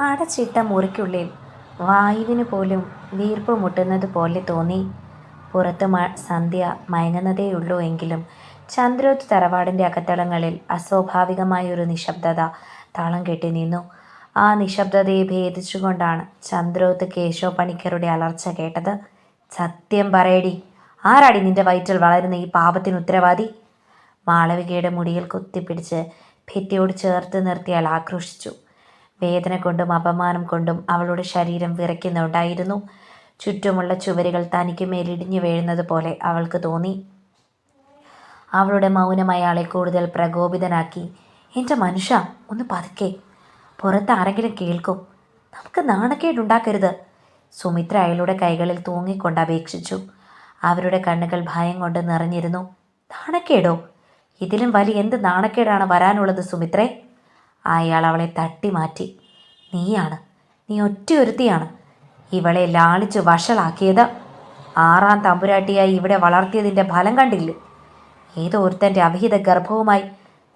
അടച്ചിട്ട മുറിക്കുള്ളിൽ വായുവിന് പോലും വീർപ്പ് മുട്ടുന്നത് പോലെ തോന്നി. പുറത്ത് സന്ധ്യ മയങ്ങുന്നതേയുള്ളൂ എങ്കിലും ചന്ദ്രോത്ത് തറവാടിൻ്റെ അകത്തളങ്ങളിൽ അസ്വാഭാവികമായൊരു നിശബ്ദത താളം കെട്ടി നിന്നു. ആ നിശബ്ദതയെ ഭേദിച്ചുകൊണ്ടാണ് ചന്ദ്രോത്ത് കേശവ പണിക്കരുടെ അലർച്ച കേട്ടത്. സത്യം പറയടി, ആരാടി നിന്റെ വയറ്റിൽ വളരുന്ന ഈ പാപത്തിന് ഉത്തരവാദി? മാളവികയുടെ മുടിയിൽ കുത്തിപ്പിടിച്ച് ഭിത്തിയോട് ചേർത്ത് നിർത്തിയാൽ ആക്രോശിച്ചു. വേദന കൊണ്ടും അപമാനം കൊണ്ടും അവളുടെ ശരീരം വിറയ്ക്കുന്നുണ്ടായിരുന്നു. ചുറ്റുമുള്ള ചുവരുകൾ തനിക്ക് മേലിടിഞ്ഞു വീഴുന്നത് പോലെ അവൾക്ക് തോന്നി. അവളുടെ മൗനം അയാളെ കൂടുതൽ പ്രകോപിതനാക്കി. എൻ്റെ മനുഷ്യ, ഒന്ന് പതുക്കെ, പുറത്ത് ആരെങ്കിലും കേൾക്കും. നമുക്ക് നാണക്കേടുണ്ടാക്കരുത്. സുമിത്ര അയാളുടെ കൈകളിൽ തൂങ്ങിക്കൊണ്ട് അപേക്ഷിച്ചു. അവരുടെ കണ്ണുകൾ ഭയം കൊണ്ട് നിറഞ്ഞിരുന്നു. നാണക്കേടോ? ഇതിലും വലിയ എന്ത് നാണക്കേടാണ് വരാനുള്ളത് സുമിത്രേ? അയാൾ അവളെ തട്ടി മാറ്റി. നീ ഒറ്റയൊരുത്തിയാണ് ഇവളെ ലാളിച്ച് വഷളാക്കിയത്. 6ാം തമ്പുരാട്ടിയായി ഇവിടെ വളർത്തിയതിൻ്റെ ഫലം കണ്ടില്ലേ? ഏതോ ഒരുത്തൻ്റെ അവിഹിത ഗർഭവുമായി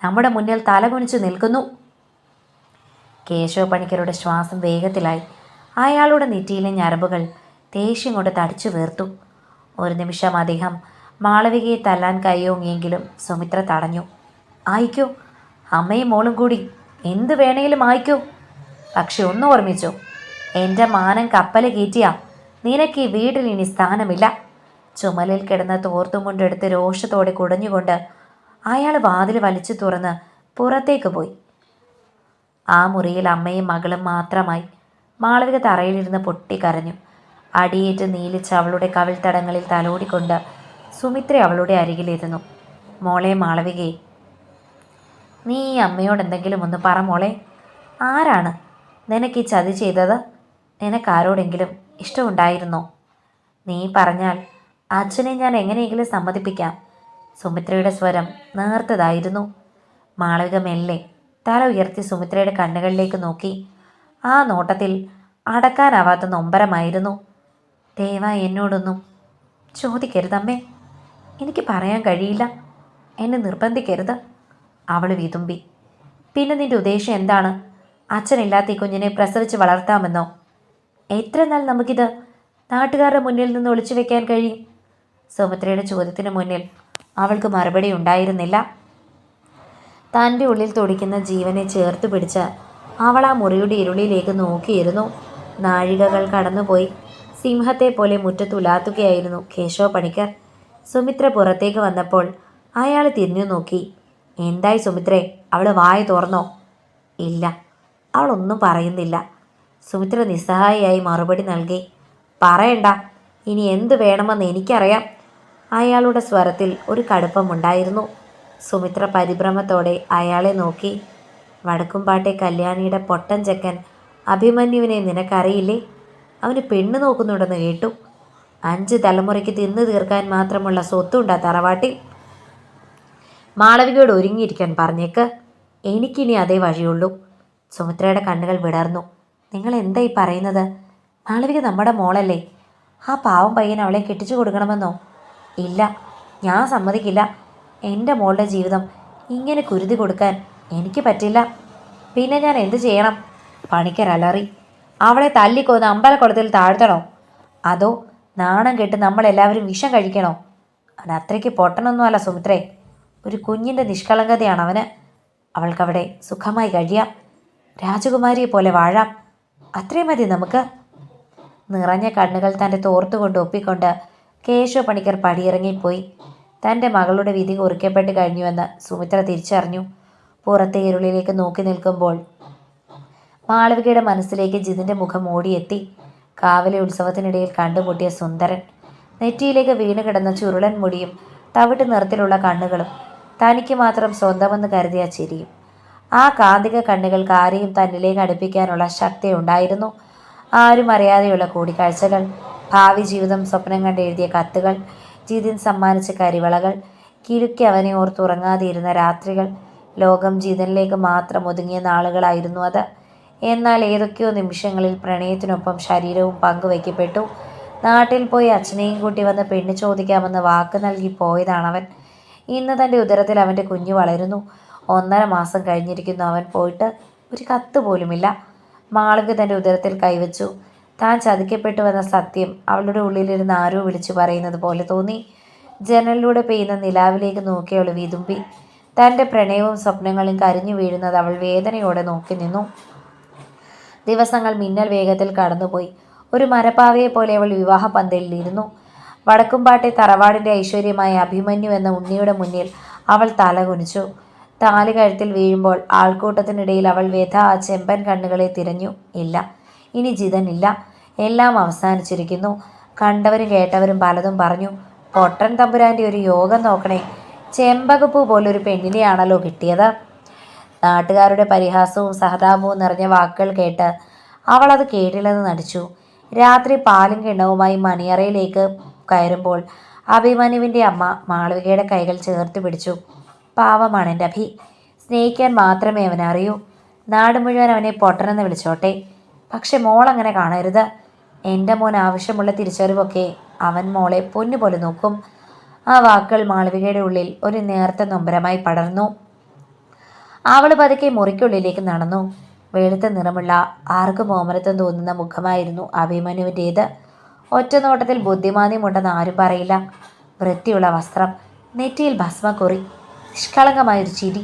നമ്മുടെ മുന്നിൽ തലകുനിച്ച് നിൽക്കുന്നു. കേശവ പണിക്കരുടെ ശ്വാസം വേഗത്തിലായി. അയാളുടെ നെറ്റിയിലെ ഞരമ്പുകൾ ദേഷ്യം കൊണ്ട് തടിച്ചു വീർത്തു. ഒരു നിമിഷം അദ്ദേഹം മാളവികയെ തല്ലാൻ കൈയോങ്ങിയെങ്കിലും സുമിത്ര തടഞ്ഞു. ആയിക്കോ, അമ്മയും മോളും കൂടി എന്ത് വേണേലും ആയിക്കോ. പക്ഷെ ഒന്ന് ഓർമ്മിച്ചോ, എൻ്റെ മാനം കപ്പൽ കയറ്റിയാ നിനക്ക് ഈ വീട്ടിൽ ഇനി സ്ഥാനമില്ല. ചുമലിൽ കിടന്ന തോർത്തും കൊണ്ടെടുത്ത് രോഷത്തോടെ കുടഞ്ഞുകൊണ്ട് അയാൾ വാതിൽ വലിച്ചു തുറന്ന് പുറത്തേക്ക് പോയി. ആ മുറിയിൽ അമ്മയും മകളും മാത്രമായി. മാളവിക തറയിലിരുന്ന് പൊട്ടിക്കരഞ്ഞു. അടിയേറ്റ് നീലിച്ച് അവളുടെ കവിൾത്തടങ്ങളിൽ തലോടിക്കൊണ്ട് സുമിത്ര അവളുടെ അരികിലിരുന്നു. മോളെ മാളവികയെ, നീ ഈ അമ്മയോട് എന്തെങ്കിലും ഒന്ന് പറ മോളെ. ആരാണ് നിനക്ക് ഈ ചതി ചെയ്തത്? നിനക്കാരോടെങ്കിലും ഇഷ്ടമുണ്ടായിരുന്നോ? നീ പറഞ്ഞാൽ അച്ഛനെ ഞാൻ എങ്ങനെയെങ്കിലും സമ്മതിപ്പിക്കാം. സുമിത്രയുടെ സ്വരം നേർത്തതായിരുന്നു. മാളവിക മെല്ലെ തല ഉയർത്തി സുമിത്രയുടെ കണ്ണുകളിലേക്ക് നോക്കി. ആ നോട്ടത്തിൽ അടക്കാനാവാത്ത നൊമ്പരമായിരുന്നു. ദയവായി എന്നോടൊന്നും ചോദിക്കരുതമ്മേ. എനിക്ക് പറയാൻ കഴിയില്ല. എന്നെ നിർബന്ധിക്കരുത്, അവൾ വിതുമ്പി. പിന്നെ നിന്റെ ഉദ്ദേശം എന്താണ്? അച്ഛനില്ലാത്ത ഈ കുഞ്ഞിനെ പ്രസവിച്ച് വളർത്താമെന്നോ? എത്ര നാൾ നമുക്കിത് നാട്ടുകാരുടെ മുന്നിൽ നിന്ന് ഒളിച്ചു വെക്കാൻ കഴിയും? സുമിത്രയുടെ ചോദ്യത്തിന് മുന്നിൽ അവൾക്ക് മറുപടി ഉണ്ടായിരുന്നില്ല. തൻ്റെ ഉള്ളിൽ തുടിക്കുന്ന ജീവനെ ചേർത്ത് പിടിച്ച് അവൾ ആ മുറിയുടെ ഇരുളിലേക്ക് നോക്കിയിരുന്നു. നാഴികകൾ കടന്നുപോയി. സിംഹത്തെ പോലെ മുറ്റത്തുലാത്തുകയായിരുന്നു കേശവ പണിക്കർ. സുമിത്ര പുറത്തേക്ക് വന്നപ്പോൾ അയാൾ തിരിഞ്ഞു നോക്കി. എന്തായി സുമിത്രേ? അവൾ വായ തുറന്നോ? ഇല്ല, അവളൊന്നും പറയുന്നില്ല. സുമിത്ര നിസ്സഹായിയായി മറുപടി നൽകി. പറയണ്ട, ഇനി എന്ത് വേണമെന്ന് എനിക്കറിയാം. അയാളുടെ സ്വരത്തിൽ ഒരു കടുപ്പമുണ്ടായിരുന്നു. സുമിത്ര പരിഭ്രമത്തോടെ അയാളെ നോക്കി. വടക്കുംപാട്ടെ കല്യാണിയുടെ പൊട്ടൻ ചെക്കൻ അഭിമന്യുവിനെ നിനക്കറിയില്ലേ? അവന് പെണ്ണ് നോക്കുന്നുണ്ടെന്ന് കേട്ടു. 5 തലമുറയ്ക്ക് തിന്നു തീർക്കാൻ മാത്രമുള്ള സ്വത്തുണ്ടാ തറവാട്ടിൽ. മാളവികയോട് ഒരുങ്ങിയിരിക്കാൻ പറഞ്ഞേക്ക്. എനിക്കിനി അതേ വഴിയുള്ളൂ. സുമിത്രയുടെ കണ്ണുകൾ വിടർന്നു. നിങ്ങൾ എന്തായി പറയുന്നത്? മാളവിക നമ്മുടെ മോളല്ലേ? ആ പാവം പയ്യൻ അവളെ കെട്ടിച്ചു കൊടുക്കണമെന്നോ? ഇല്ല, ഞാൻ സമ്മതിക്കില്ല. എൻ്റെ മോളുടെ ജീവിതം ഇങ്ങനെ കുരുതി കൊടുക്കാൻ എനിക്ക് പറ്റില്ല. പിന്നെ ഞാൻ എന്ത് ചെയ്യണം? പണിക്കർ അലറി. അവളെ തല്ലിക്കൊന്ന് അമ്പലക്കുളത്തിൽ താഴ്ത്തണോ? അതോ നാണം കെട്ട് നമ്മളെല്ലാവരും വിഷം കഴിക്കണോ? അവൻ അത്രയ്ക്ക് പൊട്ടനൊന്നുമല്ല സുമിത്രേ. ഒരു കുഞ്ഞിൻ്റെ നിഷ്കളങ്കതയാണ് അവന്. അവൾക്കവിടെ സുഖമായി കഴിയാം, രാജകുമാരിയെ പോലെ വാഴാം. അത്രയും മതി നമുക്ക്. നിറഞ്ഞ കണ്ണുകൾ തൻ്റെ തോർത്തുകൊണ്ട് ഒപ്പിക്കൊണ്ട് കേശവ പണിക്കർ പടിയിറങ്ങിപ്പോയി. തൻ്റെ മകളുടെ വിധി കുറിക്കപ്പെട്ട് കഴിഞ്ഞുവെന്ന് സുമിത്ര തിരിച്ചറിഞ്ഞു. പുറത്തെ ഇരുളിലേക്ക് നോക്കി നിൽക്കുമ്പോൾ മാളവികയുടെ മനസ്സിലേക്ക് ജിതിൻ്റെ മുഖം ഓടിയെത്തി. കാവിലെ ഉത്സവത്തിനിടയിൽ കണ്ടുമുട്ടിയ സുന്ദരൻ. നെറ്റിയിലേക്ക് വീണ് കിടന്ന ചുരുളൻ മുടിയും തവിട്ട് നിറത്തിലുള്ള കണ്ണുകളും തനിക്ക് മാത്രം സ്വന്തമെന്ന് കരുതിയ ചിരിയും. ആ കാന്തിക കണ്ണുകൾക്ക് ആരെയും തന്നിലേക്ക് അടുപ്പിക്കാനുള്ള ശക്തി ഉണ്ടായിരുന്നു. ആരും അറിയാതെയുള്ള കൂടിക്കാഴ്ചകൾ, ഭാവി ജീവിതം സ്വപ്നം കണ്ട് എഴുതിയ കത്തുകൾ, ജിതിൻ സമ്മാനിച്ച കരിവളകൾ, കിലുക്കി അവനെ ഓർത്തുറങ്ങാതെയിരുന്ന രാത്രികൾ. ലോകം ജിതിനിലേക്ക് മാത്രം ഒതുങ്ങിയ നാളുകളായിരുന്നു അത്. എന്നാൽ ഏതൊക്കെയോ നിമിഷങ്ങളിൽ പ്രണയത്തിനൊപ്പം ശരീരവും പങ്കുവയ്ക്കപ്പെട്ടു. നാട്ടിൽ പോയി അച്ഛനെയും കൂട്ടി വന്ന് പെണ്ണ് ചോദിക്കാമെന്ന് വാക്ക് നൽകി പോയതാണവൻ. ഇന്ന് തൻ്റെ ഉദരത്തിൽ അവൻ്റെ കുഞ്ഞു വളരുന്നു. 1.5 മാസം കഴിഞ്ഞിരിക്കുന്നു അവൻ പോയിട്ട്. ഒരു കത്ത് പോലുമില്ല. മാളവിക തൻ്റെ ഉദരത്തിൽ കൈവച്ചു. താൻ ചതിക്കപ്പെട്ടുവെന്ന സത്യം അവളുടെ ഉള്ളിലിരുന്ന് ആരോ വിളിച്ചു പറയുന്നത് പോലെ തോന്നി. ജനലിലൂടെ പെയ്യുന്ന നിലാവിലേക്ക് നോക്കി അവൾ വിതുമ്പി. തൻ്റെ പ്രണയവും സ്വപ്നങ്ങളും കരിഞ്ഞു വീഴുന്നത് അവൾ വേദനയോടെ നോക്കി നിന്നു. ദിവസങ്ങൾ മിന്നൽ വേഗത്തിൽ കടന്നുപോയി. ഒരു മരപ്പാവയെ പോലെ അവൾ വിവാഹ പന്തലിലിരുന്നു. വടക്കുംപാട്ടെ തറവാടിൻ്റെ ഐശ്വര്യമായ അഭിമന്യു എന്ന ഉണ്ണിയുടെ മുന്നിൽ അവൾ തല കുനിച്ചു. താലി കഴുത്തിൽ വീഴുമ്പോൾ ആൾക്കൂട്ടത്തിനിടയിൽ അവൾ വ്യഥ ആ ചെമ്പൻ കണ്ണുകളെ തിരഞ്ഞു. ഇല്ല, ഇനി ജിതനില്ല. എല്ലാം അവസാനിച്ചിരിക്കുന്നു. കണ്ടവരും കേട്ടവരും പലതും പറഞ്ഞു. പൊട്ടൻ തമ്പുരാൻ്റെ ഒരു യോഗം നോക്കണേ, ചെമ്പകപ്പൂ പോലൊരു പെണ്ണിനെയാണല്ലോ കിട്ടിയത്. നാട്ടുകാരുടെ പരിഹാസവും സഹതാപവും നിറഞ്ഞ വാക്കുകൾ കേട്ട് അവൾ അത് കേട്ടില്ലെന്ന് നടിച്ചു. രാത്രി പാലും കിണ്ണവുമായി മണിയറയിലേക്ക് കയറുമ്പോൾ അഭിമന്യുവിൻ്റെ അമ്മ മാളവികയുടെ കൈകൾ ചേർത്ത് പിടിച്ചു. പാവമാണ് എൻ്റെ അഭി, സ്നേഹിക്കാൻ മാത്രമേ അവനറിയൂ. നാട് മുഴുവൻ അവനെ പൊട്ടനെന്ന് വിളിച്ചോട്ടെ, പക്ഷെ മോൾ അങ്ങനെ കാണരുത്. എൻ്റെ മോൻ ആവശ്യമുള്ള തിരിച്ചറിവൊക്കെ അവൻ മോളെ പൊന്നുപോലെ നോക്കും. ആ വാക്കുകൾ മാളവികയുടെ ഉള്ളിൽ ഒരു നേർത്ത നൊമ്പരമായി പടർന്നു. അവൾ പതുക്കെ മുറിക്കുള്ളിലേക്ക് നടന്നു. വെളുത്ത നിറമുള്ള ആർക്കും ഓമനത്വം തോന്നുന്ന മുഖമായിരുന്നു അഭിമന്യുവിൻ്റേത്. ഒറ്റ നോട്ടത്തിൽ ബുദ്ധിമാന്യമുണ്ടെന്ന് ആരും പറയില്ല. വൃത്തിയുള്ള വസ്ത്രം, നെറ്റിയിൽ ഭസ്മക്കുറി, നിഷ്കളങ്കമായൊരു ചിരി.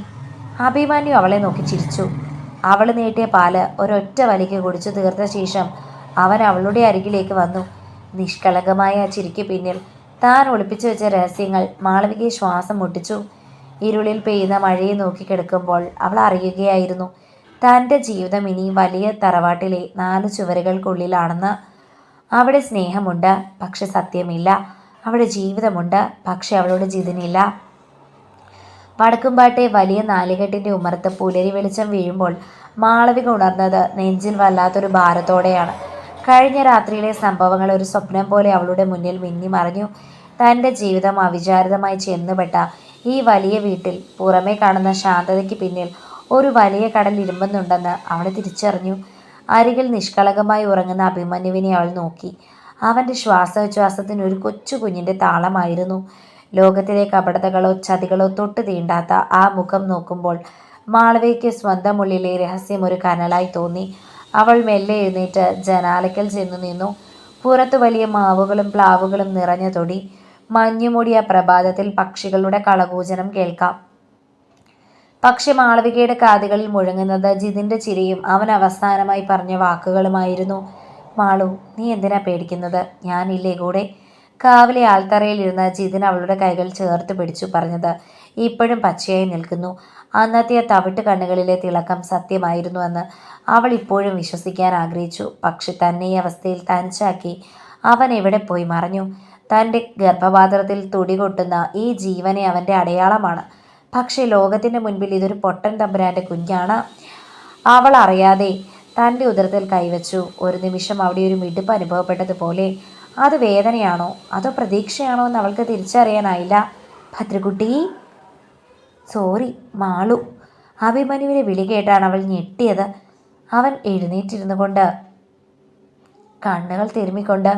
അഭിമന്യു അവളെ നോക്കി ചിരിച്ചു. അവൾ നീട്ടിയ പാല് ഒരൊറ്റ വലിക്ക് കുടിച്ചു തീർത്ത ശേഷം അവൻ അവളുടെ അരികിലേക്ക് വന്നു. നിഷ്കളങ്കമായ ആ ചിരിക്ക് പിന്നിൽ താൻ ഒളിപ്പിച്ചു വെച്ച രഹസ്യങ്ങൾ മാളവികയെ ശ്വാസം മുട്ടിച്ചു. ഇരുളിൽ പെയ്യുന്ന മഴയെ നോക്കിക്കിടക്കുമ്പോൾ അവൾ അറിയുകയായിരുന്നു, തൻ്റെ ജീവിതം ഇനി വലിയ തറവാട്ടിലെ 4 ചുവരുകൾക്കുള്ളിലാണെന്ന്. അവിടെ സ്നേഹമുണ്ട്, പക്ഷെ സത്യമില്ല. അവിടെ ജീവിതമുണ്ട്, പക്ഷെ അവളുടെ ജിതനില്ല. വടക്കുംപാട്ടെ വലിയ നാലുകെട്ടിൻ്റെ ഉമ്മറത്ത് പുലരി വെളിച്ചം വീഴുമ്പോൾ മാളവിക ഉണർന്നത് നെഞ്ചിൽ വല്ലാത്തൊരു ഭാരത്തോടെയാണ്. കഴിഞ്ഞ രാത്രിയിലെ സംഭവങ്ങൾ ഒരു സ്വപ്നം പോലെ അവളുടെ മുന്നിൽ മിന്നിമറഞ്ഞു. തൻ്റെ ജീവിതം അവിചാരിതമായി ചെന്നുപെട്ട ഈ വലിയ വീട്ടിൽ പുറമേ കാണുന്ന ശാന്തതയ്ക്ക് പിന്നിൽ ഒരു വലിയ കടൽ ഇരുമ്പുന്നുണ്ടെന്ന് അവൾ തിരിച്ചറിഞ്ഞു. അരികിൽ നിഷ്കളങ്കമായി ഉറങ്ങുന്ന അഭിമന്യുവിനെ അവൾ നോക്കി. അവൻ്റെ ശ്വാസോച്ഛ്വാസത്തിന് ഒരു കൊച്ചു കുഞ്ഞിൻ്റെ താളമായിരുന്നു. ലോകത്തിലെ കപടതകളോ ചതികളോ തൊട്ട് തീണ്ടാത്ത ആ മുഖം നോക്കുമ്പോൾ മാളവികയ്ക്ക് സ്വന്തം ഉള്ളിലെ രഹസ്യം ഒരു കനലായി തോന്നി. അവൾ മെല്ലെ എഴുന്നേറ്റ് ജനാലയ്ക്കൽ ചെന്നു നിന്നു. പുറത്ത് വലിയ മാവുകളും പ്ലാവുകളും നിറഞ്ഞ തൊടി. മഞ്ഞുമൂടിയ പ്രഭാതത്തിൽ പക്ഷികളുടെ കളകൂജനം കേൾക്കാം. പക്ഷെ മാളവികയുടെ കാതുകളിൽ മുഴങ്ങുന്നത് ജിതിൻ്റെ ചിരിയും അവൻ അവസാനമായി പറഞ്ഞ വാക്കുകളുമായിരുന്നു. മാളു, നീ എന്തിനാ പേടിക്കുന്നത്? ഞാനില്ലേ കൂടെ. കാവിലെ ആൾത്തറയിലിരുന്ന ജിതിൻ അവളുടെ കൈകൾ ചേർത്ത് പിടിച്ചു പറഞ്ഞത് ഇപ്പോഴും പച്ചയായി നിൽക്കുന്നു. അന്നത്തെ തവിട്ട് കണ്ണുകളിലെ തിളക്കം സത്യമായിരുന്നുവെന്ന് അവൾ ഇപ്പോഴും വിശ്വസിക്കാൻ ആഗ്രഹിച്ചു. പക്ഷെ തന്നെ ഈ അവസ്ഥയിൽ തനിച്ചാക്കി അവൻ എവിടെ പോയി മറഞ്ഞു? തൻ്റെ ഗർഭപാത്രത്തിൽ തുടികൊട്ടുന്ന ഈ ജീവനെ അവൻ്റെ അടയാളമാണ്. പക്ഷേ ലോകത്തിൻ്റെ മുൻപിൽ ഇതൊരു പൊട്ടൻ തമ്പുരാൻ്റെ കുഞ്ഞാണ്. അവൾ അറിയാതെ തൻ്റെ ഉദരത്തിൽ കൈവച്ചു. ഒരു നിമിഷം അവിടെ ഒരു മിടുപ്പ് അനുഭവപ്പെട്ടതുപോലെ. അത് വേദനയാണോ അതോ പ്രതീക്ഷയാണോ എന്ന് അവൾക്ക് തിരിച്ചറിയാനായില്ല. ഭദ്രകുട്ടി, സോറി മാളു. അഭിമന്യുവിനെ വിളി കേട്ടാണ് അവൾ ഞെട്ടിയത്. അവൻ എഴുന്നേറ്റിരുന്നു കൊണ്ട് കണ്ണുകൾ തിരുമ്മിക്കൊണ്ട്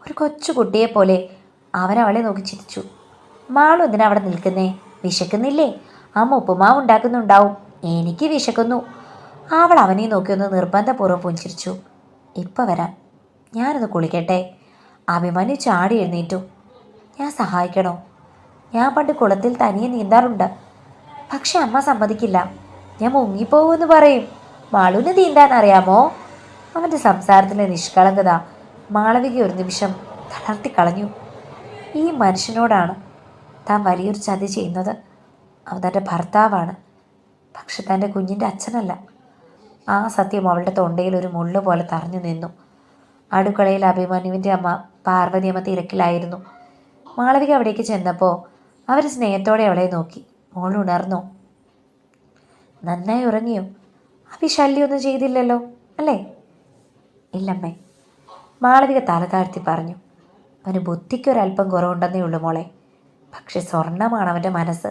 ഒരു കൊച്ചുകുട്ടിയെപ്പോലെ അവൻ അവളെ നോക്കി ചിരിച്ചു. മാളു എന്തിനാ അവിടെ നിൽക്കുന്നേ? വിശക്കുന്നില്ലേ? അമ്മ ഉപ്പുമാവ് ഉണ്ടാക്കുന്നുണ്ടാവും. എനിക്ക് വിശക്കുന്നു. അവൾ അവനെ നോക്കിയൊന്ന് നിർബന്ധപൂർവ്വം പുഞ്ചിരിച്ചു. ഇപ്പം വരാം, ഞാനൊന്ന് കുളിക്കട്ടെ. അഭിമന്യു ചാടി എഴുന്നേറ്റു. ഞാൻ സഹായിക്കണോ? ഞാൻ പണ്ട് കുളത്തിൽ തനിയെ നീന്താറുണ്ട്. പക്ഷെ അമ്മ സമ്മതിക്കില്ല. ഞാൻ മുങ്ങിപ്പോകുമെന്ന് പറയും. മാളുവിന് നീന്താൻ അറിയാമോ? അവൻ്റെ സംസാരത്തിലെ നിഷ്കളങ്കത മാളവിക ഒരു നിമിഷം തളർത്തിക്കളഞ്ഞു. ഈ മനുഷ്യനോടാണ് താൻ വലിയൊരു ചതി ചെയ്യുന്നത്. അവൻ തൻ്റെ ഭർത്താവാണ്, പക്ഷെ തൻ്റെ കുഞ്ഞിൻ്റെ അച്ഛനല്ല. ആ സത്യം അവളുടെ തൊണ്ടയിൽ ഒരു മുള്ളു പോലെ തറഞ്ഞു നിന്നു. അടുക്കളയിൽ അഭിമന്യുവിൻ്റെ അമ്മ പാർവതിയമ്മ തിരക്കിലായിരുന്നു. മാളവിക അവിടേക്ക് ചെന്നപ്പോൾ അവർ സ്നേഹത്തോടെ അവളെ നോക്കി. മോൾ ഉണർന്നു? നന്നായി ഉറങ്ങിയോ? അഭി ശല്യമൊന്നും ചെയ്തില്ലല്ലോ അല്ലേ? ഇല്ലമ്മേ, മാളവിക തല താഴ്ത്തി പറഞ്ഞു. അവന് ബുദ്ധിക്കൊരല്പം കുറവുണ്ടെന്നേ ഉള്ളൂ മോളെ. പക്ഷെ സ്വർണ്ണമാണ് അവൻ്റെ മനസ്സ്.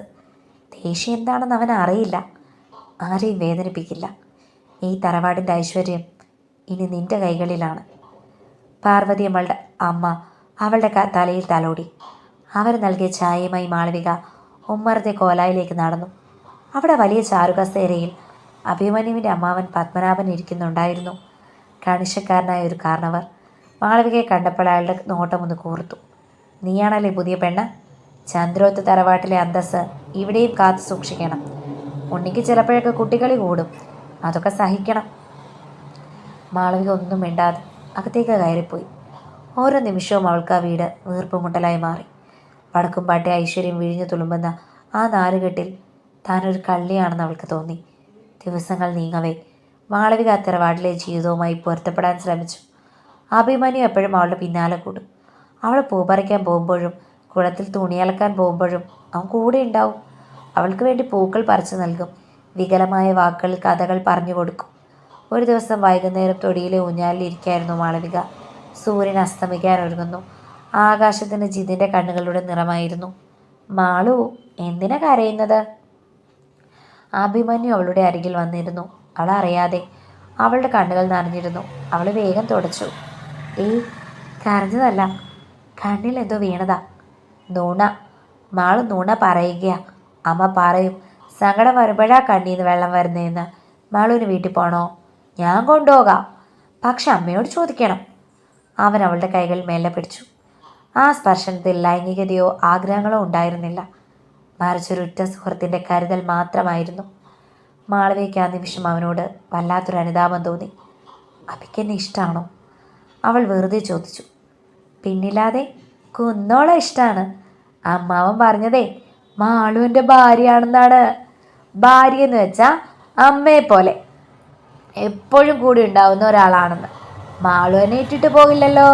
ദേഷ്യം എന്താണെന്ന് അവൻ അറിയില്ല. ആരെയും വേദനിപ്പിക്കില്ല. ഈ തറവാടിൻ്റെ ഐശ്വര്യം ഇനി നിൻ്റെ കൈകളിലാണ്. പാർവതി അമ്മളുടെ അമ്മ അവളുടെ തലയിൽ തലോടി. അവർ നൽകിയ ചായയുമായി മാളവിക ഉമ്മറത്തെ കോലായിലേക്ക് നടന്നു. അവിടെ വലിയ ചാരുകസേരയിൽ അഭിമന്യുവിൻ്റെ അമ്മാവൻ പത്മനാഭൻ ഇരിക്കുന്നുണ്ടായിരുന്നു. കണിശക്കാരനായ ഒരു കാരണവർ. മാളവികയെ കണ്ടപ്പോൾ അയാളുടെ നോട്ടമൊന്ന് കൂർത്തു. നീയാണല്ലേ പുതിയ പെണ്ണ്? ചന്ദ്രോത്ത് തറവാട്ടിലെ അന്തസ്സ് ഇവിടെയും കാത്തു സൂക്ഷിക്കണം. ഉണ്ണിക്ക് ചിലപ്പോഴൊക്കെ കുട്ടികളി കൂടും, അതൊക്കെ സഹിക്കണം. മാളവിക ഒന്നും മിണ്ടാതെ അകത്തേക്ക് കയറിപ്പോയി. ഓരോ നിമിഷവും അവൾക്ക് ആ വീട് വീർപ്പുമുട്ടലായി മാറി. വടക്കുംപാട്ടെ ഐശ്വര്യം വിഴിഞ്ഞു തുളുമ്പുന്ന ആ നാലുകെട്ടിൽ താനൊരു കള്ളിയാണെന്ന് അവൾക്ക് തോന്നി. ദിവസങ്ങൾ നീങ്ങവേ മാളവിക ആ തറവാട്ടിലെ ജീവിതവുമായി പൊരുത്തപ്പെടാൻ ശ്രമിച്ചു. അഭിമന്യു എപ്പോഴും അവളുടെ പിന്നാലെ കൂടും. അവൾ പൂ പറിക്കാൻ പോകുമ്പോഴും കുളത്തിൽ തുണിയലക്കാൻ പോകുമ്പോഴും അവൻ കൂടെ ഉണ്ടാവും. അവൾക്ക് വേണ്ടി പൂക്കൾ പറിച്ചു നൽകും. വികലമായ വാക്കുകളിൽ കഥകൾ പറഞ്ഞു കൊടുക്കും. ഒരു ദിവസം വൈകുന്നേരം തൊടിയിലെ ഊഞ്ഞാലിലിരിക്കായിരുന്നു മാളവിക. സൂര്യൻ അസ്തമിക്കാനൊരുങ്ങുന്നു. ആകാശത്തിന് ജിതിൻ്റെ കണ്ണുകളുടെ നിറമായിരുന്നു. മാളു, എന്തിനാ കരയുന്നത്? അഭിമന്യു അവളുടെ അരികിൽ വന്നിരുന്നു. അവൾ അറിയാതെ അവളുടെ കണ്ണുകൾ നനഞ്ഞിരുന്നു. അവൾ വേഗം തുടച്ചു. കരഞ്ഞതല്ല, കണ്ണിൽ എന്തോ വീണതാ. നുണ. മാളു നുണ പറയുകയാ. അമ്മ പറയും സങ്കടം വരുമ്പോഴാ കണ്ണീന്ന് വെള്ളം വരുന്നതെന്ന്. മാളുവിന് വീട്ടിൽ പോണോ? ഞാൻ കൊണ്ടുപോകാം, പക്ഷെ അമ്മയോട് ചോദിക്കണം. അവൻ അവളുടെ കൈകൾ മെല്ലെ പിടിച്ചു. ആ സ്പർശനത്തിൽ ലൈംഗികതയോ ആഗ്രഹങ്ങളോ ഉണ്ടായിരുന്നില്ല, മറിച്ചൊരുറ്റ സുഹൃത്തിൻ്റെ കരുതൽ മാത്രമായിരുന്നു. മാളവികയ്ക്ക് ആ നിമിഷം അവനോട് വല്ലാത്തൊരു അനുതാപം തോന്നി. അഭിക്കെന്നെ ഇഷ്ടമാണോ? അവൾ വെറുതെ ചോദിച്ചു. പിന്നില്ലാതെ, കുന്നോളം ഇഷ്ടമാണ്. അമ്മാവൻ പറഞ്ഞതേ മാളുവിൻ്റെ ഭാര്യയാണെന്നാണ്. ഭാര്യ എന്ന് വെച്ചാൽ അമ്മയെ പോലെ എപ്പോഴും കൂടി ഉണ്ടാവുന്ന ഒരാളാണെന്ന്. മാളുവിനെ ഇട്ടിട്ട് പോകില്ലല്ലോ.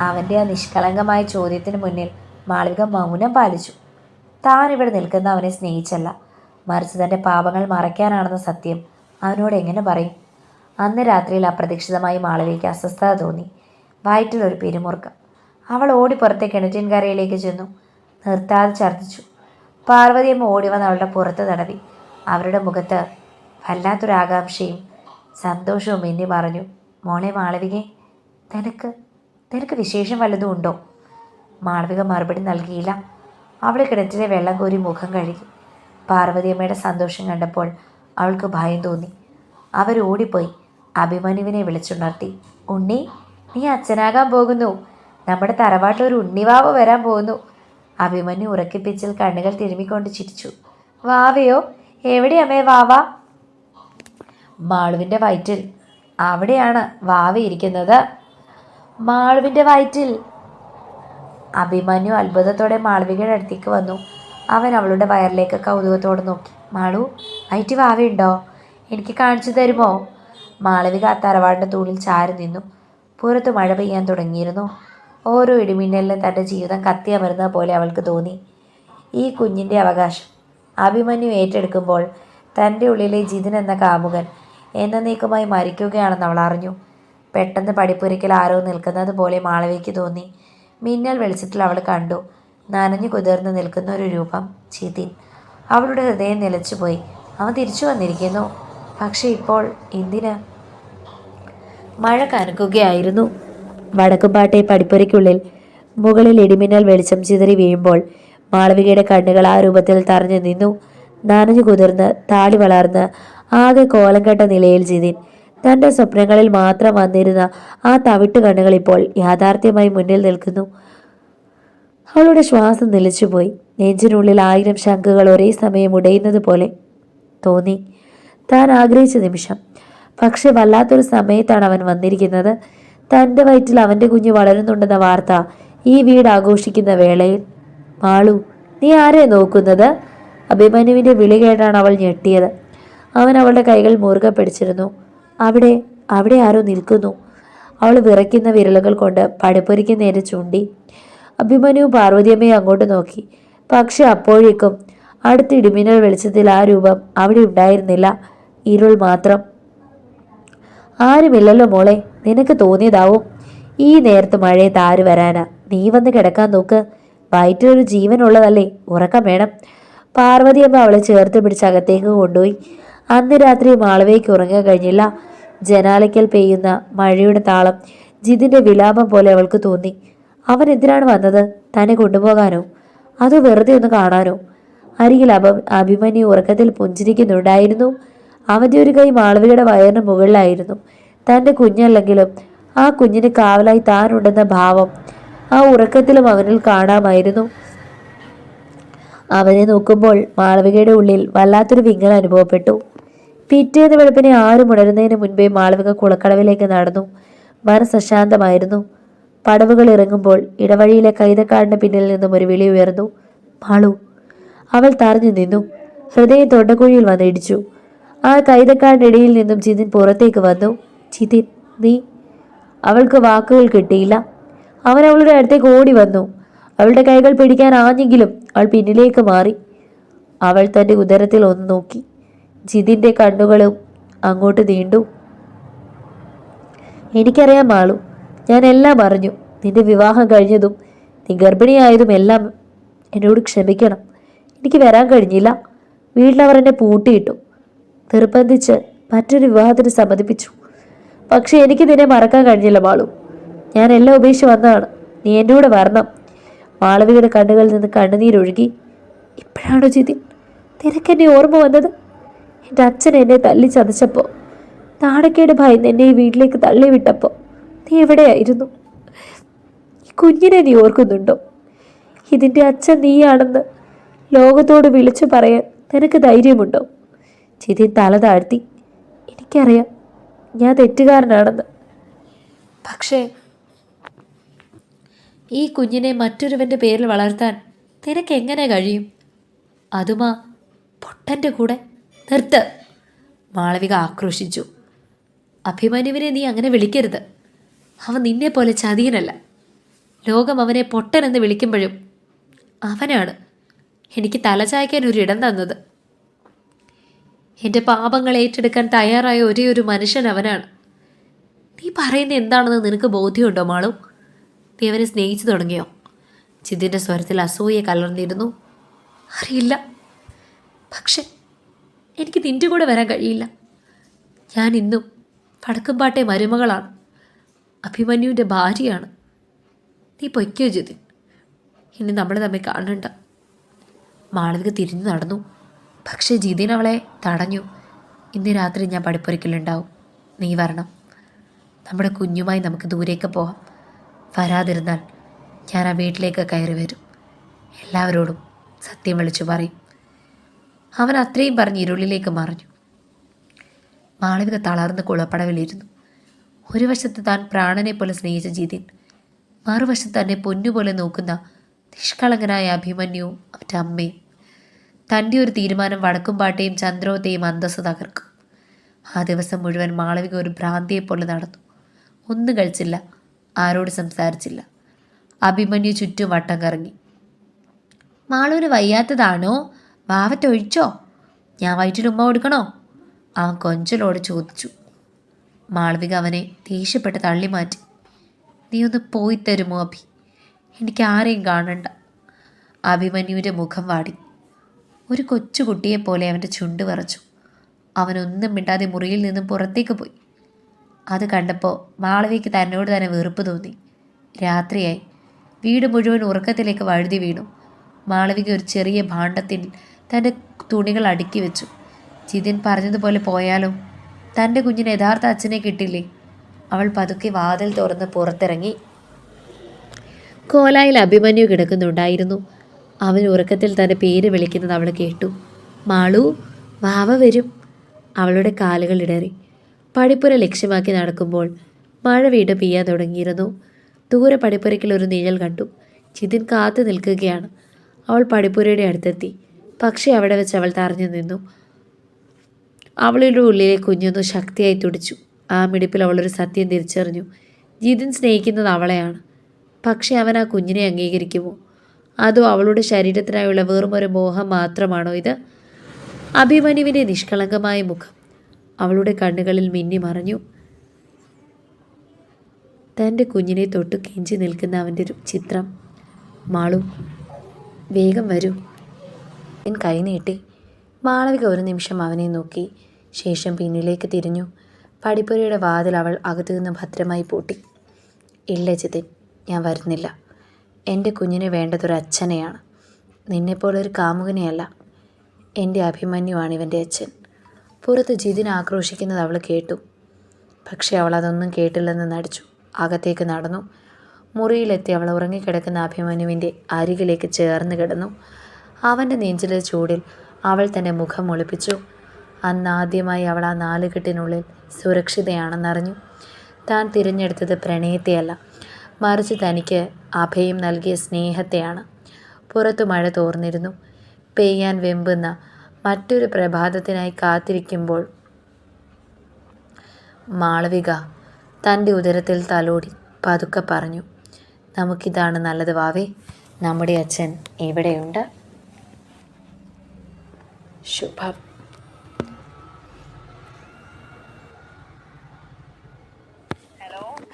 അവൻ്റെ ആ നിഷ്കളങ്കമായ ചോദ്യത്തിന് മുന്നിൽ മാളവിക മൗനം പാലിച്ചു. താൻ ഇവിടെ നിൽക്കുന്ന അവനെ സ്നേഹിച്ചല്ല, മറിച്ച് തൻ്റെ പാപങ്ങൾ മറയ്ക്കാനാണെന്ന സത്യം അവനോട് എങ്ങനെ പറയും? അന്ന് രാത്രിയിൽ അപ്രതീക്ഷിതമായി മാളവികയ്ക്ക് അസ്വസ്ഥത തോന്നി. വയറ്റിലൊരു പിരിമുറുക്കം. അവൾ ഓടി പുറത്തെ കിണറ്റിൻ കരയിലേക്ക് ചെന്നു. നിർത്താതെ ഛർദ്ദിച്ചു. പാർവതിയമ്മ ഓടി വന്ന് അവളുടെ പുറത്ത് തടവി. അവരുടെ മുഖത്ത് വല്ലാത്തൊരാകാംക്ഷയും സന്തോഷവും മിന്നി പറഞ്ഞു. മോളെ മാളവികെ, നിനക്ക് വിശേഷം വല്ലതും ഉണ്ടോ? മാളവിക മറുപടി നൽകിയില്ല. അവൾ കിണറ്റിലെ വെള്ളം കോരി മുഖം കഴുകി. പാർവതിയമ്മയുടെ സന്തോഷം കണ്ടപ്പോൾ അവൾക്ക് ഭയം തോന്നി. അവരോടിപ്പോയി അഭിമന്യുവിനെ വിളിച്ചുണർത്തി. ഉണ്ണി, നീ അച്ഛനാകാൻ പോകുന്നു. നമ്മുടെ തറവാട്ടിലൊരു ഉണ്ണിവാവ വരാൻ പോകുന്നു. അഭിമന്യു ഉറക്കിപ്പിച്ചിൽ കണ്ണുകൾ തിരുമ്മിക്കൊണ്ട് ചിരിച്ചു. വാവയോ? എവിടെയമ്മേ വാവ? മാളുവിൻ്റെ വയറ്റിൽ. അവിടെയാണ് വാവ ഇരിക്കുന്നത്. മാളുവിൻ്റെ വയറ്റിൽ? അഭിമന്യു അത്ഭുതത്തോടെ മാളവികയുടെ അടുത്തേക്ക് വന്നു. അവൻ അവളുടെ വയറിലേക്ക് കൗതുകത്തോടെ നോക്കി. മാളു, വയറ്റിൽ വാവയുണ്ടോ? എനിക്ക് കാണിച്ചു തരുമോ? മാളവിക ആ തറവാടിൻ്റെ തൂണിൽ ചാരി നിന്നു. പുറത്ത് മഴ പെയ്യാൻ തുടങ്ങിയിരുന്നു. ഓരോ ഇടിമിന്നലിലും തൻ്റെ ജീവിതം കത്തിയമരുന്ന പോലെ അവൾക്ക് തോന്നി. ഈ കുഞ്ഞിൻ്റെ അവകാശം അഭിമന്യു ഏറ്റെടുക്കുമ്പോൾ തൻ്റെ ഉള്ളിലെ ജിതിൻ എന്ന കാമുകൻ എന്നേക്കുമായി മരിക്കുകയാണെന്ന് അവൾ അറിഞ്ഞു. പെട്ടെന്ന് പടിപ്പുരയ്ക്കൽ ആരോ നിൽക്കുന്നത് പോലെ മാളവികയ്ക്ക് തോന്നി. മിന്നൽ വെളിച്ചത്തിൽ അവൾ കണ്ടു നനഞ്ഞു കുതിർന്ന് നിൽക്കുന്ന ഒരു രൂപം, ജിതിൻ. അവളുടെ ഹൃദയം നിലച്ചുപോയി. അവൻ തിരിച്ചു വന്നിരിക്കുന്നു. പക്ഷെ ഇപ്പോൾ എന്തിന്? മഴ കനക്കുകയായിരുന്നു. വടക്കുംപാട്ടെ പടിപ്പുരയ്ക്കുള്ളിൽ മുകളിൽ ഇടിമിന്നൽ വെളിച്ചം ചിതറി വീഴുമ്പോൾ മാളവികയുടെ കണ്ണുകൾ ആ രൂപത്തിൽ തറഞ്ഞു നിന്നു. നനഞ്ഞു കുതിർന്ന് താടി വളർന്ന് ആകെ കോലം കെട്ട നിലയിൽ ജിതിൻ. തൻ്റെ സ്വപ്നങ്ങളിൽ മാത്രം വന്നിരുന്ന ആ തവിട്ട് കണ്ണുകൾ ഇപ്പോൾ യാഥാർത്ഥ്യമായി മുന്നിൽ നിൽക്കുന്നു. അവളുടെ ശ്വാസം നിലച്ചുപോയി. നെഞ്ചിനുള്ളിൽ 1000 ശംഖുകൾ ഒരേ സമയം ഉടയുന്നത് പോലെ തോന്നി. താൻ ആഗ്രഹിച്ച നിമിഷം. പക്ഷെ വല്ലാത്തൊരു സമയത്താണ് അവൻ വന്നിരിക്കുന്നത്. തൻ്റെ വയറ്റിൽ അവൻ്റെ കുഞ്ഞ് വളരുന്നുണ്ടെന്ന വാർത്ത ഈ വീട് ആഘോഷിക്കുന്ന വേളയിൽ. മാളു, നീ ആരെയാ നോക്കുന്നത്? അഭിമന്യുവിൻ്റെ വിളി കേട്ടാണ് അവൾ ഞെട്ടിയത്. അവൻ അവളുടെ കൈകൾ മുറുകെ പിടിച്ചിരുന്നു. അവിടെ ആരോ നിൽക്കുന്നു. അവൾ വിറയ്ക്കുന്ന വിരലുകൾ കൊണ്ട് പടിപ്പുരയ്ക്ക് നേരെ ചൂണ്ടി. അഭിമന്യു പാർവതിയമ്മയെ അങ്ങോട്ട് നോക്കി. പക്ഷെ അപ്പോഴേക്കും അടുത്ത ഇടിമിന്നൽ വെളിച്ചത്തിൽ ആ രൂപം അവിടെ ഉണ്ടായിരുന്നില്ല. ഇരുൾ മാത്രം. ആരുമില്ലല്ലോ മോളെ, നിനക്ക് തോന്നിയതാവും. ഈ നേരത്ത് മഴയത്ത് ആര് വരാനാ? നീ വന്ന് കിടക്കാൻ നോക്ക്. വയറ്റിലൊരു ജീവനുള്ളതല്ലേ, ഉറക്കം വേണം. പാർവതിയമ്മ അവളെ ചേർത്ത് പിടിച്ച് അകത്തേക്ക് കൊണ്ടുപോയി. അന്ന് രാത്രി മാളവികയ്ക്ക് ഉറങ്ങാൻ കഴിഞ്ഞില്ല. ജനാലയ്ക്കൽ പെയ്യുന്ന മഴയുടെ താളം ജിതിൻ്റെ വിലാപം പോലെ അവൾക്ക് തോന്നി. അവൻ എന്തിനാണ് വന്നത്? തന്നെ കൊണ്ടുപോകാനോ? അതോ വെറുതെ ഒന്ന് കാണാനോ? അരികിൽ അഭിമന്യു ഉറക്കത്തിൽ പുഞ്ചിരിക്കുന്നുണ്ടായിരുന്നു. അവൻ്റെ ഒരു കൈ മാളവികയുടെ വയറിന് മുകളിലായിരുന്നു. തൻ്റെ കുഞ്ഞല്ലെങ്കിലും ആ കുഞ്ഞിന് കാവലായി താനുണ്ടെന്ന ഭാവം ആ ഉറക്കത്തിലും അവനിൽ കാണാമായിരുന്നു. അവനെ നോക്കുമ്പോൾ മാളവികയുടെ ഉള്ളിൽ വല്ലാത്തൊരു വിങ്ങൽ അനുഭവപ്പെട്ടു. പിറ്റേന്ന് വെളുപ്പിനെ ആരും ഉണരുന്നതിന് മുൻപേ മാളവിക കുളക്കടവിലേക്ക് നടന്നു. മനസ്സശാന്തമായിരുന്നു. പടവുകൾ ഇറങ്ങുമ്പോൾ ഇടവഴിയിലെ കൈതക്കാടിന് പിന്നിൽ നിന്നും ഒരു വിളി ഉയർന്നു. മാളു! അവൾ തറഞ്ഞു നിന്നു. ഹൃദയം തൊണ്ടക്കുഴിയിൽ വന്നിടിച്ചു. ആ കൈതക്കാടിനിടയിൽ നിന്നും ജിതിൻ പുറത്തേക്ക് വന്നു. ജിതിൻ, നീ? അവൾക്ക് വാക്കുകൾ കിട്ടിയില്ല. അവൻ അവളുടെ അടുത്തേക്ക് ഓടി വന്നു. അവളുടെ കൈകൾ പിടിക്കാൻ ആഞ്ഞെങ്കിലും അവൾ പിന്നിലേക്ക് മാറി. അവൾ തൻ്റെ ഉദരത്തിൽ ഒന്ന് നോക്കി. ജിതിൻ്റെ കണ്ണുകളും അങ്ങോട്ട് നീണ്ടു. എനിക്കറിയാം മാളു, ഞാൻ എല്ലാം അറിഞ്ഞു. നിന്റെ വിവാഹം കഴിഞ്ഞതും നീ ഗർഭിണിയായതും എല്ലാം. എന്നോട് ക്ഷമിക്കണം. എനിക്ക് വരാൻ കഴിഞ്ഞില്ല. വീട്ടിലവർ എന്നെ പൂട്ടിയിട്ടു. നിർബന്ധിച്ച് മറ്റൊരു വിവാഹത്തിന് സമ്മതിപ്പിച്ചു. പക്ഷെ എനിക്ക് നിന്നെ മറക്കാൻ കഴിഞ്ഞില്ല മാളു. ഞാൻ എല്ലാം ഉപേക്ഷിച്ച് വന്നതാണ്. നീ എന്നോട് വരണം. മാളവികയുടെ കണ്ണുകളിൽ നിന്ന് കണ്ണുനീരൊഴുകി. ഇപ്പോഴാണോ ജിതിൻ നിനക്കെന്നെ ഓർമ്മ വന്നത്? എൻ്റെ അച്ഛൻ എന്നെ തല്ലി ചതച്ചപ്പോൾ, നാണക്കേട് ഭയന്ന് എന്നെ ഈ വീട്ടിലേക്ക് തള്ളിവിട്ടപ്പോൾ നീ എവിടെയായിരുന്നു? ഈ കുഞ്ഞിനെ നീ ഓർക്കുന്നുണ്ടോ? ഇതിൻ്റെ അച്ഛൻ നീയാണെന്ന് ലോകത്തോട് വിളിച്ചു പറയാൻ നിനക്ക് ധൈര്യമുണ്ടോ? ജിതിൻ തല താഴ്ത്തി. എനിക്കറിയാം ഞാൻ തെറ്റുകാരനാണെന്ന്. പക്ഷേ ഈ കുഞ്ഞിനെ മറ്റൊരുവൻ്റെ പേരിൽ വളർത്താൻ നിനക്ക് എങ്ങനെ കഴിയും? അതുമാ പൊട്ടൻ്റെ കൂടെ. നിർത്ത്! മാളവിക ആക്രോശിച്ചു. അഭിമന്യുവിനെ നീ അങ്ങനെ വിളിക്കരുത്. അവൻ നിന്നെപ്പോലെ ചതിയനല്ല. ലോകം അവനെ പൊട്ടനെന്ന് വിളിക്കുമ്പോഴും അവനാണ് എനിക്ക് തലചായ്ക്കാൻ ഒരിടം തന്നത്. എൻ്റെ പാപങ്ങൾ ഏറ്റെടുക്കാൻ തയ്യാറായ ഒരേ ഒരു മനുഷ്യൻ അവനാണ്. നീ പറയുന്ന എന്താണെന്ന് നിനക്ക് ബോധ്യമുണ്ടോ മാളു? നീ അവനെ സ്നേഹിച്ചു തുടങ്ങിയോ? ജിതിൻ്റെ സ്വരത്തിൽ അസൂയ കലർന്നിരുന്നു. അറിയില്ല. പക്ഷെ എനിക്ക് നിൻ്റെ കൂടെ വരാൻ കഴിയില്ല. ഞാൻ ഇന്നും പടക്കുംപാട്ടെ മരുമകളാണ്. അഭിമന്യുവിൻ്റെ ഭാര്യയാണ്. നീ പൊയ്ക്കോ ജിതിൻ. ഇനി നമ്മൾ തമ്മിൽ കാണണ്ട. മാളവിക തിരിഞ്ഞു നടന്നു. പക്ഷേ ജിതിൻ അവളെ തടഞ്ഞു. ഇന്ന് രാത്രി ഞാൻ പടിപ്പുരയ്ക്കലുണ്ടാവും. നീ വരണം. നമ്മുടെ കുഞ്ഞുമായി നമുക്ക് ദൂരേക്ക് പോകാം. വരാതിരുന്നാൽ ഞാൻ ആ വീട്ടിലേക്ക് കയറി വരും. എല്ലാവരോടും സത്യം വിളിച്ചു പറയും. അവൻ അത്രയും പറഞ്ഞ് ഇരുളിലേക്ക് മറഞ്ഞു. മാളവിക തളർന്ന് കുളപ്പടവിലിരുന്നു. ഒരു വശത്ത് താൻ പ്രാണനെ പോലെ സ്നേഹിച്ച ജിതിൻ, മറുവശത്ത് തന്നെ പൊന്നുപോലെ നോക്കുന്ന നിഷ്കളങ്കനായ അഭിമന്യുവും അവൻ്റെ അമ്മയും. തൻ്റെ ഒരു തീരുമാനം വടക്കുംപാട്ടെയും ചന്ദ്രോത്തെയും അന്തസ്സ് തകർക്കും. ആ ദിവസം മുഴുവൻ മാളവിക ഒരു ഭ്രാന്തിയെപ്പോലെ നടന്നു. ഒന്നും കഴിച്ചില്ല, ആരോട് സംസാരിച്ചില്ല. അഭിമന്യു ചുറ്റും വട്ടം കറങ്ങി. മാളൂന് വയ്യാത്തതാണോ? വാവറ്റൊഴിച്ചോ? ഞാൻ വയറ്റിൽ ഉമ്മ കൊടുക്കണോ? അവൻ കൊഞ്ചലോട് ചോദിച്ചു. മാളവിക അവനെ ദേഷ്യപ്പെട്ട് തള്ളി മാറ്റി. നീ ഒന്ന് പോയി തരുമോ അഭി? എനിക്ക് ആരെയും കാണണ്ട. അഭിമന്യുവിൻ്റെ മുഖം വാടി. ഒരു കൊച്ചുകുട്ടിയെപ്പോലെ അവൻ്റെ ചുണ്ട് വിറച്ചു. അവനൊന്നും മിണ്ടാതെ മുറിയിൽ നിന്നും പുറത്തേക്ക് പോയി. അത് കണ്ടപ്പോൾ മാളവിക്ക് തന്നോട് തന്നെ വെറുപ്പ് തോന്നി. രാത്രിയായി. വീട് മുഴുവൻ ഉറക്കത്തിലേക്ക് വഴുതി വീണു. മാളവിക ഒരു ചെറിയ ഭാണ്ഡത്തിൽ തൻ്റെ തുണികൾ അടുക്കി വെച്ചു. ജിതിൻ പറഞ്ഞതുപോലെ പോയാലോ? തൻ്റെ കുഞ്ഞിന് യഥാർത്ഥ അച്ഛനെ കിട്ടില്ലേ? അവൾ പതുക്കെ വാതിൽ തുറന്ന് പുറത്തിറങ്ങി. കോലായിൽ അഭിമന്യു കിടക്കുന്നുണ്ടായിരുന്നു. അവൻ ഉറക്കത്തിൽ തൻ്റെ പേര് വിളിക്കുന്നത് അവൾ കേട്ടു. മാളു, വാവ വരും. അവളുടെ കാലുകൾ ഇടറി. പടിപ്പുര ലക്ഷ്യമാക്കി നടക്കുമ്പോൾ മഴ വീണ്ടും പെയ്യാൻ തുടങ്ങിയിരുന്നു. ദൂരെ പടിപ്പുരയ്ക്കിൽ ഒരു നിഴൽ കണ്ടു. ജിതിൻ കാത്തു നിൽക്കുകയാണ്. അവൾ പടിപ്പുരയുടെ അടുത്തെത്തി. പക്ഷേ അവിടെ വെച്ച് അവൾ തറഞ്ഞു നിന്നു. അവളുടെ ഉള്ളിലെ കുഞ്ഞൊന്നു ശക്തിയായി തുടിച്ചു. ആ മിടിപ്പിൽ അവളൊരു സത്യം തിരിച്ചറിഞ്ഞു. ജിതിൻ സ്നേഹിക്കുന്നത് അവളെയാണ്. പക്ഷേ അവൻ ആ കുഞ്ഞിനെ അംഗീകരിക്കുമോ? അതോ അവളുടെ ശരീരത്തിനായുള്ള വെറുമൊരു മോഹം മാത്രമാണോ ഇത്? അഭിമന്യുവിൻ്റെ നിഷ്കളങ്കമായ മുഖം അവളുടെ കണ്ണുകളിൽ മിന്നി മറഞ്ഞു. തൻ്റെ കുഞ്ഞിനെ തൊട്ടു കെഞ്ചി നിൽക്കുന്ന അവൻ്റെ ഒരു ചിത്രം. മാളു, വേഗം വരൂ. എൻ കൈ നീട്ടി. മാളവിക ഒരു നിമിഷം അവനെ നോക്കി. ശേഷം പിന്നിലേക്ക് തിരിഞ്ഞു. പടിപ്പുരയുടെ വാതിൽ അവൾ അകത്തു നിന്ന് ഭദ്രമായി പൂട്ടി. ഇല്ല ജിതിൻ, ഞാൻ വരുന്നില്ല. എൻ്റെ കുഞ്ഞിന് വേണ്ടതൊരച്ഛനെയാണ്. നിന്നെപ്പോലൊരു കാമുകനെയല്ല. എൻ്റെ അഭിമന്യുവാണ് ഇവൻ്റെ അച്ഛൻ. പുറത്ത് ജിതിൻ ആക്രോശിക്കുന്നത് അവൾ കേട്ടു. പക്ഷേ അവൾ അതൊന്നും കേട്ടില്ലെന്ന് നടിച്ചു. അകത്തേക്ക് നടന്നു. മുറിയിലെത്തി അവൾ ഉറങ്ങിക്കിടക്കുന്ന അഭിമന്യുവിൻ്റെ അരികിലേക്ക് ചേർന്ന് കിടന്നു. അവൻ്റെ നെഞ്ചിലെ ചൂടിൽ അവൾ തൻ്റെ മുഖം ഒളിപ്പിച്ചു. അന്നാദ്യമായി അവൾ ആ നാലുകെട്ടിനുള്ളിൽ സുരക്ഷിതയാണെന്നറിഞ്ഞു. താൻ തിരഞ്ഞെടുത്തത് പ്രണയത്തെയല്ല, മറിച്ച് തനിക്ക് അഭയം നൽകിയ സ്നേഹത്തെയാണ്. പുറത്തു മഴ തോർന്നിരുന്നു. പെയ്യാൻ വെമ്പുന്ന മറ്റൊരു പ്രഭാതത്തിനായി കാത്തിരിക്കുമ്പോൾ മാളവിക തൻ്റെ ഉദരത്തിൽ തലോടി പതുക്കെ പറഞ്ഞു, നമുക്കിതാണ് നല്ലത് വാവേ, നമ്മുടെ അച്ഛൻ ഇവിടെയുണ്ട്. ശുഭം.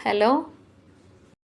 ഹലോ.